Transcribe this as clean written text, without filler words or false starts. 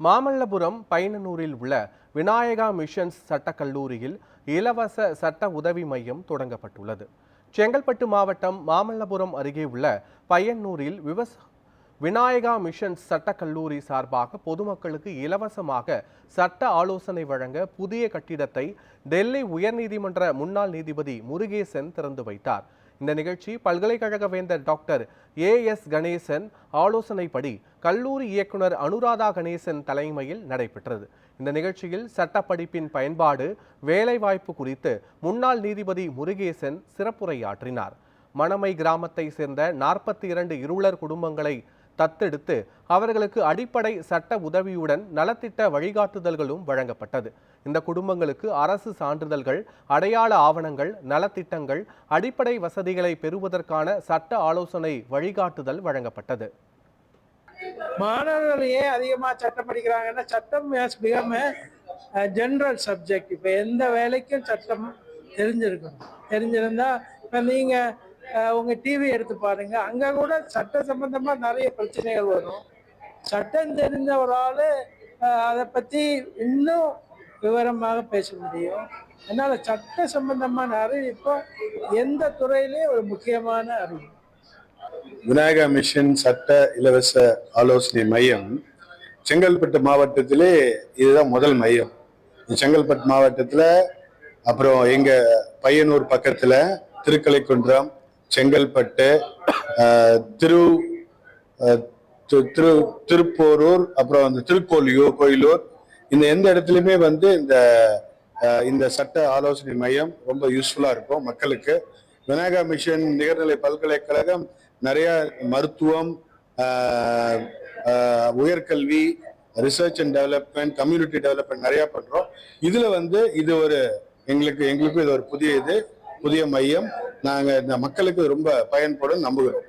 மாமல்லபுரம் பையனூரில் உள்ள விநாயகா மிஷன்ஸ் சட்டக்கல்லூரியில் இலவச சட்ட உதவி மையம் தொடங்கப்பட்டுள்ளது. செங்கல்பட்டு மாவட்டம் மாமல்லபுரம் அருகே உள்ள பையனூரில் விநாயகா மிஷன்ஸ் சட்டக்கல்லூரி சார்பாக பொதுமக்களுக்கு இலவசமாக சட்ட ஆலோசனை வழங்க புதிய கட்டிடத்தை டெல்லி உயர்நீதிமன்ற முன்னாள் நீதிபதி முருகேசன் திறந்து வைத்தார். இந்த நிகழ்ச்சி பல்கலைக்கழக வேந்தர் டாக்டர் ஏஎஸ் கணேசன் ஆலோசனைப்படி கல்லூரி இயக்குனர் அனுராதா கணேசன் தலைமையில் நடைபெற்றது. இந்த நிகழ்ச்சியில் சட்டப்படிப்பின் பயன்பாடு, வேலைவாய்ப்பு குறித்து முன்னாள் நீதிபதி முருகேசன் சிறப்புரையாற்றினார். மணமை கிராமத்தை சேர்ந்த 42 இருளர் குடும்பங்களை தத்தெடுத்து அவர்களுக்கு அடிப்படை சட்ட உதவியுடன் நலத்திட்ட வழிகாட்டுதல்களும் வழங்கப்பட்டது. இந்த குடும்பங்களுக்கு அரசு சான்றிதழ்கள், அடையாள ஆவணங்கள், நலத்திட்டங்கள், அடிப்படை வசதிகளை பெறுவதற்கான சட்ட ஆலோசனை வழிகாட்டுதல் வழங்கப்பட்டது. மாணவர்கள் ஏன் அதிகமாக சட்டம் படிக்கிறாங்கன்னா, சட்டம் ஜென்ரல் சப்ஜெக்ட். இப்போ எந்த வேலைக்கும் சட்டம் தெரிஞ்சிருந்தா இப்போ நீங்கள் உங்கள் டிவி எடுத்து பாருங்க, அங்கே கூட சட்ட சம்பந்தமாக நிறைய பிரச்சனைகள் வரும். சட்டம் தெரிஞ்ச ஒரு ஆள் அதை பற்றி இன்னும் விவரமாக பேச முடியும். அதனால் சட்ட சம்பந்தமான அறிவு இப்போ எந்த துறையிலையும் ஒரு முக்கியமான அறிவு. விநாயகா மிஷன் சட்ட இலவச ஆலோசனை மையம் செங்கல்பட்டு மாவட்டத்திலே இதுதான் முதல் மையம். செங்கல்பட்டு மாவட்டத்தில் அப்புறம் எங்கள் பையனூர் பக்கத்தில் திருக்கலைக்குன்றம், செங்கல்பட்டு, திருப்போரூர், அப்புறம் அந்த கோயிலூர், இந்த எந்த இடத்துலையுமே இந்த சட்ட ஆலோசனை மையம் ரொம்ப யூஸ்ஃபுல்லாக இருக்கும் மக்களுக்கு. விநாயகா மிஷன் நிகர்நிலை பல்கலைக்கழகம் நிறைய மருத்துவம், உயர்கல்வி, research and development, community development நிறைய பண்றோம். இதுல இது ஒரு எங்களுக்கு இது ஒரு புதிய மையம். நாங்க இந்த மக்களுக்கு ரொம்ப பயன்படும் நம்புகிறோம்.